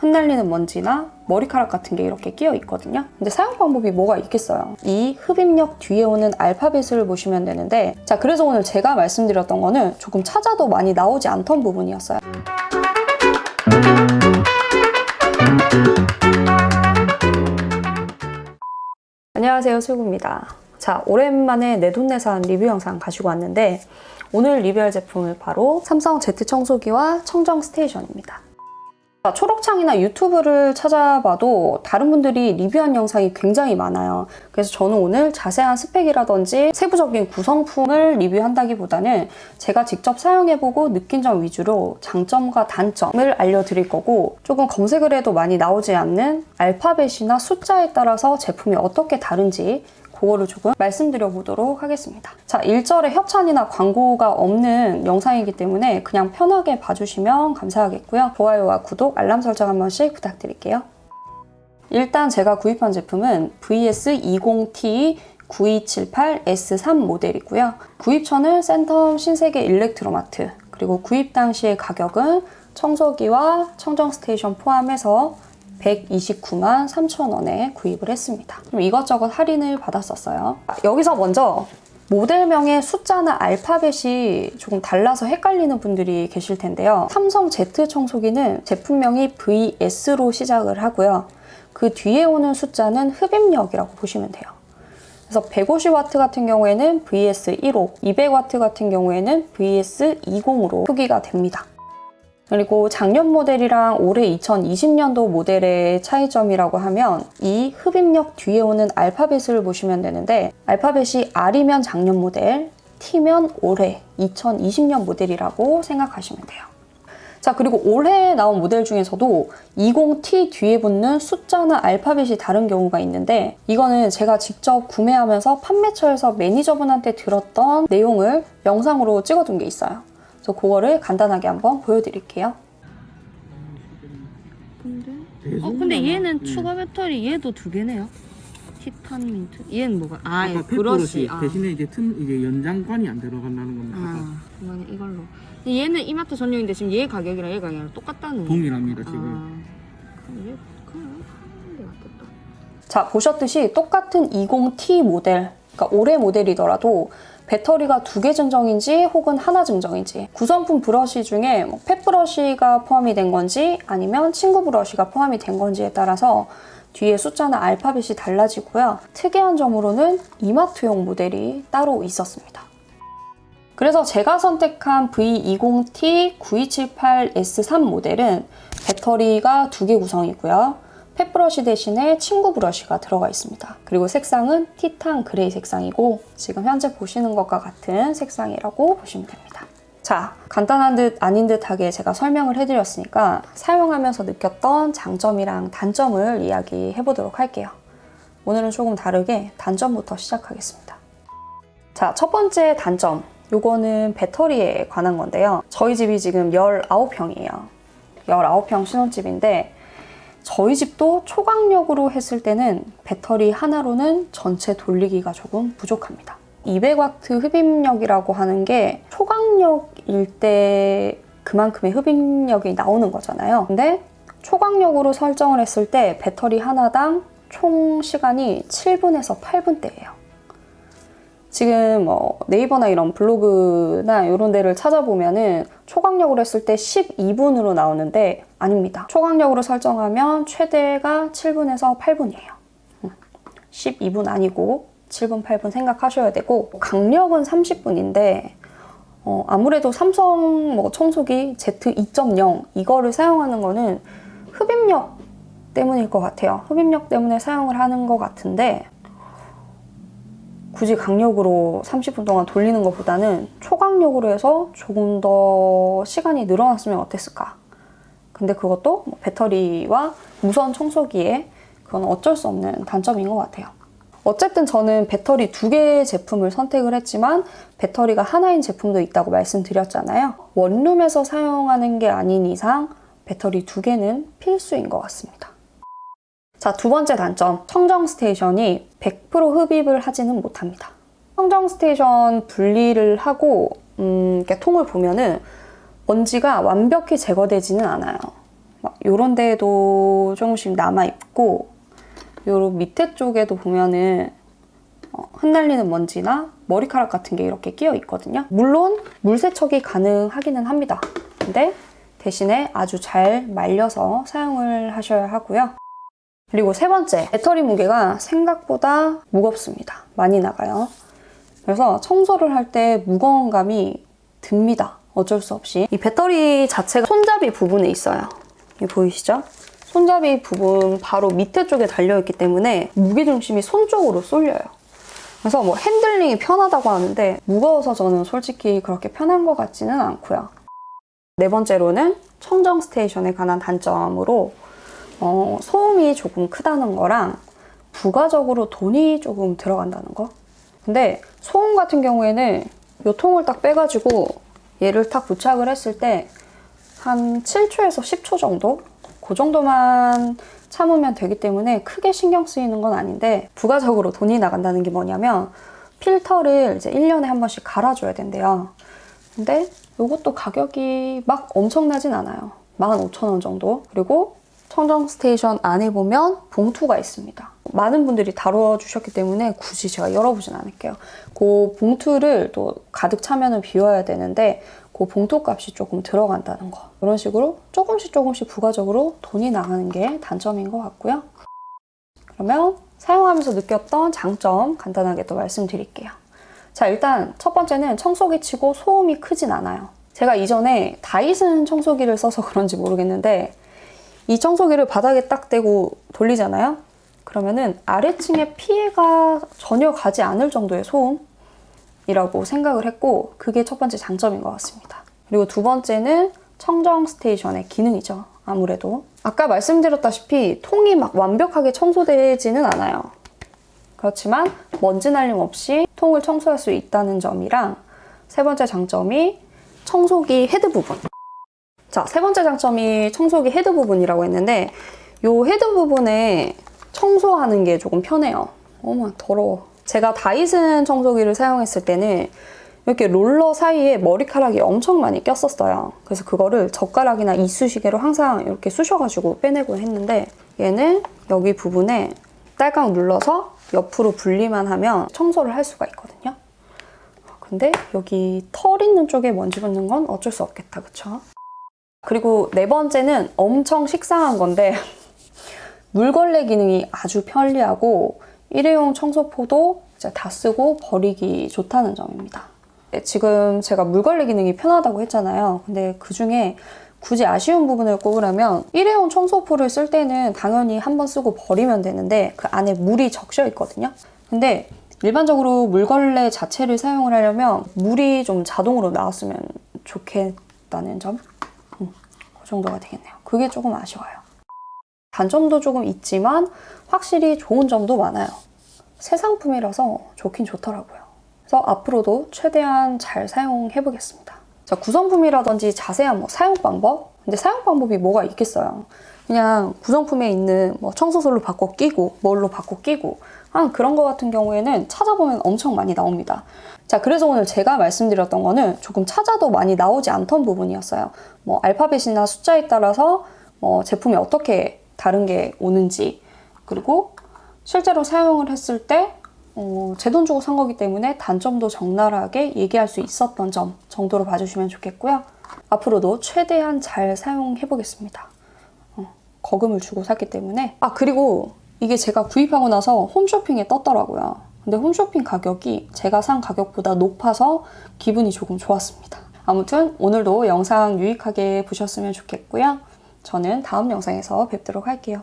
흩날리는 먼지나 머리카락 같은 게 이렇게 끼어 있거든요. 근데 사용 방법이 뭐가 있겠어요? 이 흡입력 뒤에 오는 알파벳을 보시면 되는데, 자, 그래서 오늘 제가 말씀드렸던 거는 조금 찾아도 많이 나오지 않던 부분이었어요. 안녕하세요, 슬구입니다. 자, 오랜만에 내돈내산 리뷰 영상 가지고 왔는데, 오늘 리뷰할 제품은 바로 삼성 Z 청소기와 청정 스테이션입니다. 초록창이나 유튜브를 찾아봐도 다른 분들이 리뷰한 영상이 굉장히 많아요. 그래서 저는 오늘 자세한 스펙이라든지 세부적인 구성품을 리뷰한다기보다는 제가 직접 사용해보고 느낀 점 위주로 장점과 단점을 알려드릴 거고, 조금 검색을 해도 많이 나오지 않는 알파벳이나 숫자에 따라서 제품이 어떻게 다른지 그거를 조금 말씀드려 보도록 하겠습니다. 자, 일절에 협찬이나 광고가 없는 영상이기 때문에 그냥 편하게 봐주시면 감사하겠고요. 좋아요와 구독, 알람 설정 한 번씩 부탁드릴게요. 일단 제가 구입한 제품은 VS20T 9278S3 모델이고요. 구입처는 센텀 신세계 일렉트로마트, 그리고 구입 당시의 가격은 청소기와 청정 스테이션 포함해서 129만 3천 원에 구입을 했습니다. 좀 이것저것 할인을 받았었어요. 여기서 먼저 모델명의 숫자나 알파벳이 조금 달라서 헷갈리는 분들이 계실 텐데요. 삼성 Z 청소기는 제품명이 VS로 시작을 하고요. 그 뒤에 오는 숫자는 흡입력이라고 보시면 돼요. 그래서 150W 같은 경우에는 VS15, 200W 같은 경우에는 VS20으로 표기가 됩니다. 그리고 작년 모델이랑 올해 2020년도 모델의 차이점이라고 하면 이 흡입력 뒤에 오는 알파벳을 보시면 되는데, 알파벳이 R이면 작년 모델, T면 올해 2020년 모델이라고 생각하시면 돼요. 자, 그리고 올해 나온 모델 중에서도 20T 뒤에 붙는 숫자나 알파벳이 다른 경우가 있는데, 이거는 제가 직접 구매하면서 판매처에서 매니저분한테 들었던 내용을 영상으로 찍어둔 게 있어요. 그래서 그거를 간단하게 한번 보여드릴게요. 근데 얘는 추가 배터리 얘도 두 개네요. 티탄 민트. 얘는 뭐가? 아까 브러쉬. 대신에 이제 이제 연장관이 안 들어간다는 겁니다. 그러면 이걸로. 얘는 이마트 전용인데 지금 얘 가격이랑 얘 가격이랑 똑같다는. 동일합니다 지금. 그럼 얘 그냥 하는 게 낫겠다. 자, 보셨듯이 똑같은 20T 모델, 그러니까 올해 모델이더라도 배터리가 2개 증정인지 혹은 하나 증정인지, 구성품 브러쉬 중에 펫 브러쉬가 포함이 된 건지 아니면 친구 브러쉬가 포함이 된 건지에 따라서 뒤에 숫자나 알파벳이 달라지고요. 특이한 점으로는 이마트용 모델이 따로 있었습니다. 그래서 제가 선택한 V20T 9278S3 모델은 배터리가 2개 구성이고요. 펫 브러쉬 대신에 친구 브러쉬가 들어가 있습니다. 그리고 색상은 티탄 그레이 색상이고, 지금 현재 보시는 것과 같은 색상이라고 보시면 됩니다. 자, 간단한 듯 아닌 듯하게 제가 설명을 해드렸으니까 사용하면서 느꼈던 장점이랑 단점을 이야기해 보도록 할게요. 오늘은 조금 다르게 단점부터 시작하겠습니다. 자, 첫 번째 단점, 요거는 배터리에 관한 건데요. 저희 집이 지금 19평이에요. 19평 신혼집인데 저희 집도 초강력으로 했을 때는 배터리 하나로는 전체 돌리기가 조금 부족합니다. 200W 흡입력이라고 하는 게 초강력일 때 그만큼의 흡입력이 나오는 거잖아요. 근데 초강력으로 설정을 했을 때 배터리 하나당 총 시간이 7분에서 8분대예요. 지금 네이버나 이런 블로그나 이런 데를 찾아보면은 초강력으로 했을 때 12분으로 나오는데 아닙니다. 초강력으로 설정하면 최대가 7분에서 8분이에요. 12분 아니고 7분, 8분 생각하셔야 되고, 강력은 30분인데 아무래도 삼성 청소기 Z2.0 이거를 사용하는 거는 흡입력 때문일 것 같아요. 흡입력 때문에 사용을 하는 것 같은데, 굳이 강력으로 30분 동안 돌리는 것보다는 초강력으로 해서 조금 더 시간이 늘어났으면 어땠을까? 근데 그것도 배터리와 무선 청소기에 그건 어쩔 수 없는 단점인 것 같아요. 어쨌든 저는 배터리 2개의 제품을 선택을 했지만 배터리가 하나인 제품도 있다고 말씀드렸잖아요. 원룸에서 사용하는 게 아닌 이상 배터리 2개는 필수인 것 같습니다. 자, 두 번째 단점, 청정 스테이션이 100% 흡입을 하지는 못합니다. 청정 스테이션 분리를 하고 이렇게 통을 보면은 먼지가 완벽히 제거되지는 않아요. 요런 데에도 조금씩 남아있고, 요 밑에 쪽에도 보면은 흩날리는 먼지나 머리카락 같은 게 이렇게 끼어 있거든요. 물론 물 세척이 가능하기는 합니다. 근데 대신에 아주 잘 말려서 사용을 하셔야 하고요. 그리고 세 번째, 배터리 무게가 생각보다 무겁습니다. 많이 나가요. 그래서 청소를 할 때 무거운 감이 듭니다. 어쩔 수 없이. 이 배터리 자체가 손잡이 부분에 있어요. 여기 보이시죠? 손잡이 부분 바로 밑에 쪽에 달려있기 때문에 무게중심이 손 쪽으로 쏠려요. 그래서 뭐 핸들링이 편하다고 하는데 무거워서 저는 솔직히 그렇게 편한 것 같지는 않고요. 네 번째로는 청정 스테이션에 관한 단점으로 소음이 조금 크다는 거랑 부가적으로 돈이 조금 들어간다는 거. 근데 소음 같은 경우에는 이 통을 딱 빼가지고 얘를 딱 부착을 했을 때 한 7초에서 10초 정도? 그 정도만 참으면 되기 때문에 크게 신경 쓰이는 건 아닌데, 부가적으로 돈이 나간다는 게 뭐냐면 필터를 이제 1년에 한 번씩 갈아줘야 된대요. 근데 이것도 가격이 막 엄청나진 않아요. 15,000원 정도. 그리고 청정 스테이션 안에 보면 봉투가 있습니다. 많은 분들이 다뤄주셨기 때문에 굳이 제가 열어보진 않을게요. 그 봉투를 또 가득 차면은 비워야 되는데 그 봉투 값이 조금 들어간다는 거. 이런 식으로 조금씩 부가적으로 돈이 나가는 게 단점인 것 같고요. 그러면 사용하면서 느꼈던 장점 간단하게 또 말씀드릴게요. 자, 일단 첫 번째는 청소기 치고 소음이 크진 않아요. 제가 이전에 다이슨 청소기를 써서 그런지 모르겠는데 이 청소기를 바닥에 딱 대고 돌리잖아요? 그러면은 아래층에 피해가 전혀 가지 않을 정도의 소음이라고 생각을 했고, 그게 첫 번째 장점인 것 같습니다. 그리고 두 번째는 청정 스테이션의 기능이죠. 아무래도 아까 말씀드렸다시피 통이 막 완벽하게 청소되지는 않아요. 그렇지만 먼지 날림 없이 통을 청소할 수 있다는 점이랑, 세 번째 장점이 청소기 헤드 부분. 자, 세 번째 장점이 청소기 헤드 부분이라고 했는데, 이 헤드 부분에 청소하는 게 조금 편해요. 어머, 더러워. 제가 다이슨 청소기를 사용했을 때는 이렇게 롤러 사이에 머리카락이 엄청 많이 꼈었어요. 그래서 그거를 젓가락이나 이쑤시개로 항상 이렇게 쑤셔가지고 빼내곤 했는데, 얘는 여기 부분에 딸깍 눌러서 옆으로 분리만 하면 청소를 할 수가 있거든요. 근데 여기 털 있는 쪽에 먼지 붙는 건 어쩔 수 없겠다, 그쵸? 그리고 네 번째는 엄청 식상한 건데 물걸레 기능이 아주 편리하고 일회용 청소포도 이제 다 쓰고 버리기 좋다는 점입니다. 지금 제가 물걸레 기능이 편하다고 했잖아요. 근데 그 중에 굳이 아쉬운 부분을 꼽으라면, 일회용 청소포를 쓸 때는 당연히 한번 쓰고 버리면 되는데 그 안에 물이 적셔 있거든요. 근데 일반적으로 물걸레 자체를 사용을 하려면 물이 좀 자동으로 나왔으면 좋겠다는 점? 그 정도가 되겠네요. 그게 조금 아쉬워요. 단점도 조금 있지만 확실히 좋은 점도 많아요. 새 상품이라서 좋긴 좋더라고요. 그래서 앞으로도 최대한 잘 사용해 보겠습니다. 자, 구성품이라든지 자세한 사용 방법? 근데 사용 방법이 뭐가 있겠어요? 그냥 구성품에 있는 청소솔로 바꿔 끼고 뭘로 바꿔 끼고 그런 거 같은 경우에는 찾아보면 엄청 많이 나옵니다. 자, 그래서 오늘 제가 말씀드렸던 거는 조금 찾아도 많이 나오지 않던 부분이었어요. 알파벳이나 숫자에 따라서 제품이 어떻게 다른 게 오는지, 그리고 실제로 사용을 했을 때 제 돈 주고 산 거기 때문에 단점도 적나라하게 얘기할 수 있었던 점 정도로 봐주시면 좋겠고요. 앞으로도 최대한 잘 사용해 보겠습니다. 거금을 주고 샀기 때문에. 그리고 이게 제가 구입하고 나서 홈쇼핑에 떴더라고요. 근데 홈쇼핑 가격이 제가 산 가격보다 높아서 기분이 조금 좋았습니다. 아무튼 오늘도 영상 유익하게 보셨으면 좋겠고요. 저는 다음 영상에서 뵙도록 할게요.